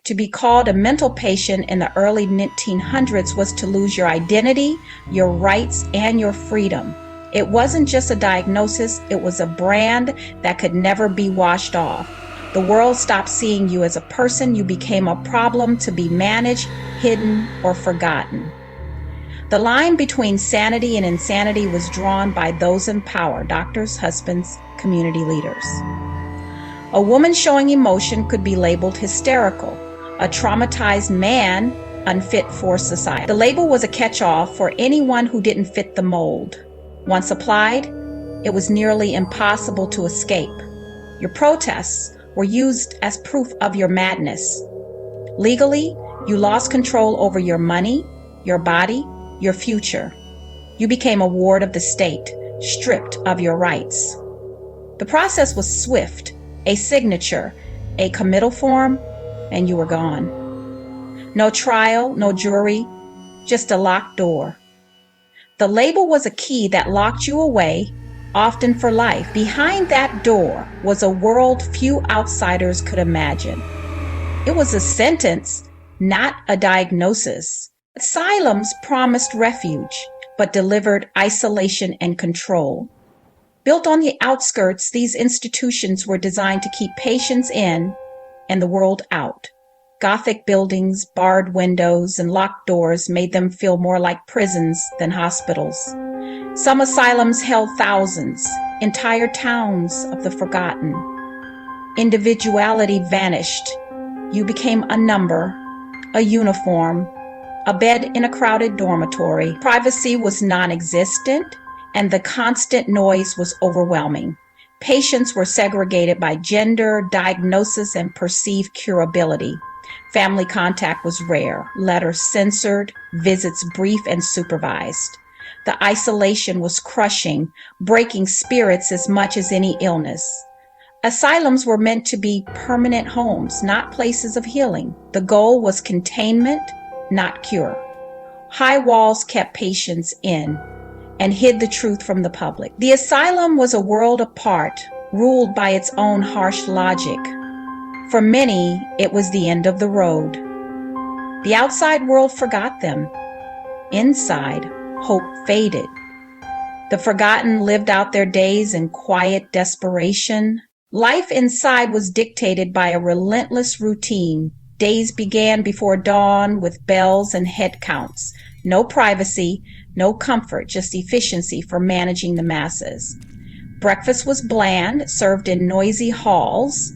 To be called a mental patient in the early 1900s was to lose your identity, your rights, and your freedom. It wasn't just a diagnosis, it was a brand that could never be washed off. The world stopped seeing you as a person. You became a problem to be managed, hidden, or forgotten. The line between sanity and insanity was drawn by those in power, doctors, husbands, community leaders. A woman showing emotion could be labeled hysterical. A traumatized man, unfit for society. The label was a catch-all for anyone who didn't fit the mold. Once applied, it was nearly impossible to escape. Your protests were used as proof of your madness. Legally, you lost control over your money, your body, your future. You became a ward of the state, stripped of your rights. The process was swift, a signature, a committal form, and you were gone. No trial, no jury, just a locked door. The label was a key that locked you away, often for life. Behind that door was a world few outsiders could imagine. It was a sentence, not a diagnosis. Asylums promised refuge, but delivered isolation and control. Built on the outskirts, these institutions were designed to keep patients in and the world out. Gothic buildings, barred windows, and locked doors made them feel more like prisons than hospitals. Some asylums held thousands, entire towns of the forgotten. Individuality vanished. You became a number, a uniform, a bed in a crowded dormitory. Privacy was non-existent, and the constant noise was overwhelming. Patients were segregated by gender, diagnosis, and perceived curability. Family contact was rare, letters censored, visits brief and supervised. The isolation was crushing, breaking spirits as much as any illness. Asylums were meant to be permanent homes, not places of healing. The goal was containment, not cure. High walls kept patients in and hid the truth from the public. The asylum was a world apart, ruled by its own harsh logic. For many, it was the end of the road. The outside world forgot them. Inside, hope faded. The forgotten lived out their days in quiet desperation. Life inside was dictated by a relentless routine. Days began before dawn with bells and head counts. No privacy, no comfort, just efficiency for managing the masses. Breakfast was bland, served in noisy halls.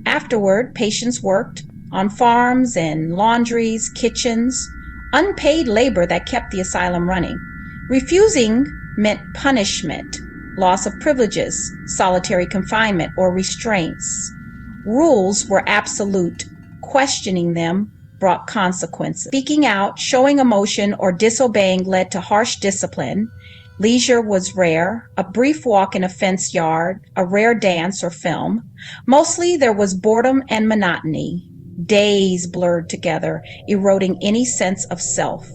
Afterward, patients worked on farms and laundries, kitchens, unpaid labor that kept the asylum running. Refusing meant punishment, loss of privileges, solitary confinement, or restraints. Rules were absolute. Questioning them brought consequences. Speaking out, showing emotion, or disobeying led to harsh discipline. Leisure was rare, a brief walk in a fenced yard, a rare dance or film. Mostly there was boredom and monotony. Days blurred together, eroding any sense of self.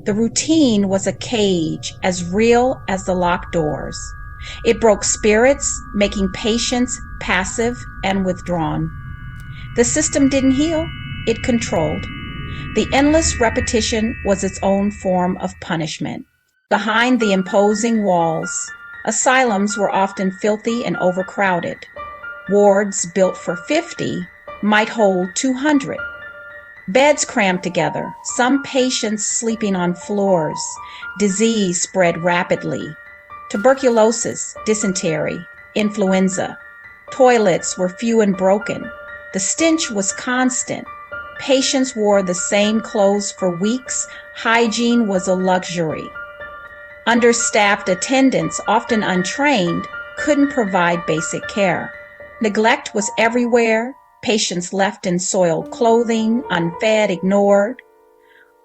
The routine was a cage as real as the locked doors. It broke spirits, making patients passive and withdrawn. The system didn't heal, it controlled. The endless repetition was its own form of punishment. Behind the imposing walls, asylums were often filthy and overcrowded. Wards built for 50 might hold 200. Beds crammed together, some patients sleeping on floors. Disease spread rapidly. Tuberculosis, dysentery, influenza. Toilets were few and broken. The stench was constant. Patients wore the same clothes for weeks. Hygiene was a luxury. Understaffed attendants, often untrained, couldn't provide basic care. Neglect was everywhere. Patients left in soiled clothing, unfed, ignored.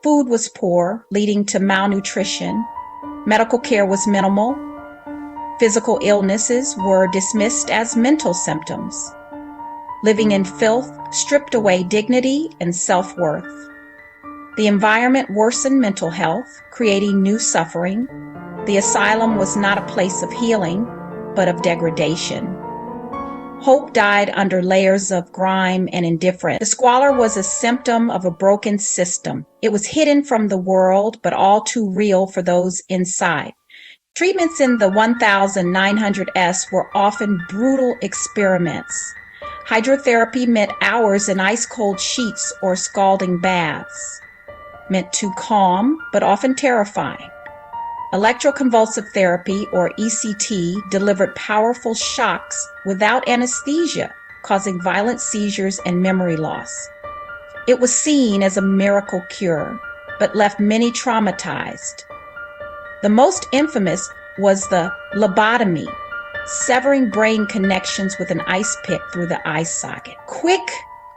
Food was poor, leading to malnutrition. Medical care was minimal. Physical illnesses were dismissed as mental symptoms. Living in filth stripped away dignity and self-worth. The environment worsened mental health, creating new suffering. The asylum was not a place of healing, but of degradation. Hope died under layers of grime and indifference. The squalor was a symptom of a broken system. It was hidden from the world, but all too real for those inside. Treatments in the 1900s were often brutal experiments. Hydrotherapy meant hours in ice-cold sheets or scalding baths. Meant to calm, but often terrifying. Electroconvulsive therapy, or ECT, delivered powerful shocks without anesthesia, causing violent seizures and memory loss. It was seen as a miracle cure, but left many traumatized. The most infamous was the lobotomy, severing brain connections with an ice pick through the eye socket. Quick,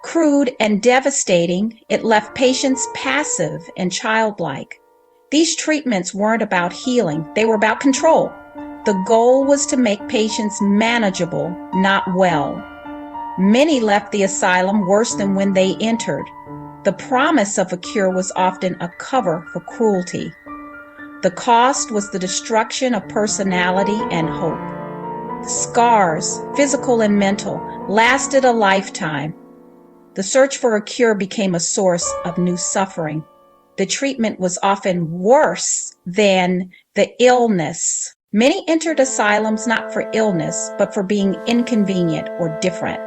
crude, and devastating, it left patients passive and childlike. These treatments weren't about healing, they were about control. The goal was to make patients manageable, not well. Many left the asylum worse than when they entered. The promise of a cure was often a cover for cruelty. The cost was the destruction of personality and hope. The scars, physical and mental, lasted a lifetime. The search for a cure became a source of new suffering. The treatment was often worse than the illness. Many entered asylums not for illness, but for being inconvenient or different.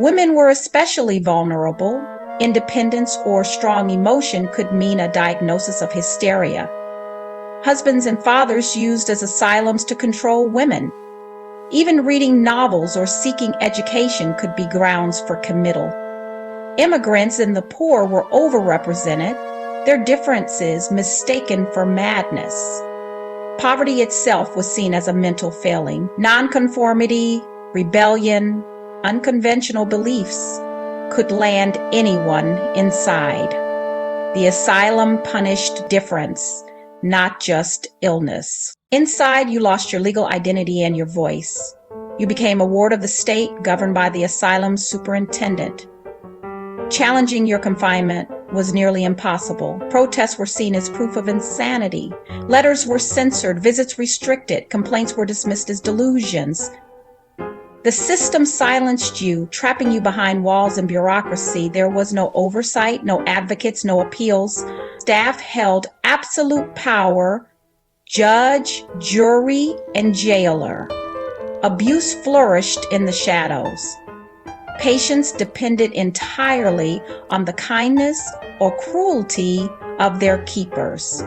Women were especially vulnerable. Independence or strong emotion could mean a diagnosis of hysteria. Husbands and fathers used as asylums to control women. Even reading novels or seeking education could be grounds for committal. Immigrants and the poor were overrepresented, their differences mistaken for madness. Poverty itself was seen as a mental failing. Nonconformity, rebellion, unconventional beliefs could land anyone inside. The asylum punished difference, not just illness. Inside, you lost your legal identity and your voice. You became a ward of the state, governed by the asylum's superintendent. Challenging your confinement was nearly impossible. Protests were seen as proof of insanity. Letters were censored, visits restricted, complaints were dismissed as delusions. The system silenced you, trapping you behind walls and bureaucracy. There was no oversight, no advocates, no appeals. Staff held absolute power, judge, jury, and jailer. Abuse flourished in the shadows. Patients depended entirely on the kindness or cruelty of their keepers.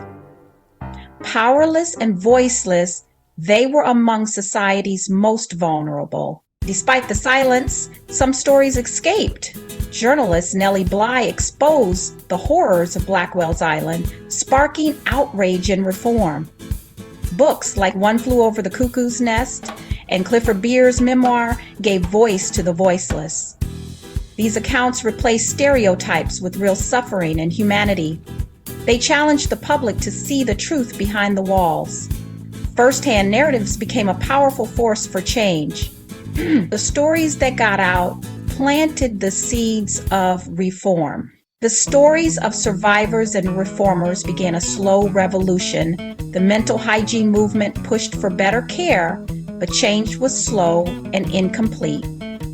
Powerless and voiceless, they were among society's most vulnerable. Despite the silence, some stories escaped. Journalist Nellie Bly exposed the horrors of Blackwell's Island, sparking outrage and reform. Books like One Flew Over the Cuckoo's Nest and Clifford Beer's memoir gave voice to the voiceless. These accounts replaced stereotypes with real suffering and humanity. They challenged the public to see the truth behind the walls. First-hand narratives became a powerful force for change. The stories that got out planted the seeds of reform. The stories of survivors and reformers began a slow revolution. The mental hygiene movement pushed for better care, but change was slow and incomplete.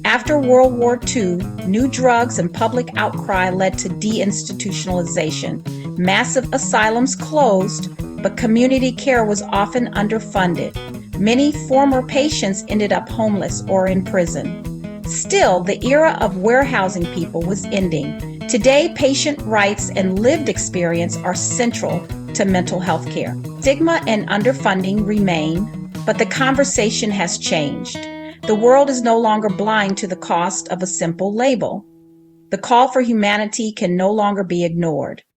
After World War II, new drugs and public outcry led to deinstitutionalization. Massive asylums closed, but community care was often underfunded. Many former patients ended up homeless or in prison. Still, the era of warehousing people was ending. Today, patient rights and lived experience are central to mental health care. Stigma and underfunding remain, but the conversation has changed. The world is no longer blind to the cost of a simple label. The call for humanity can no longer be ignored.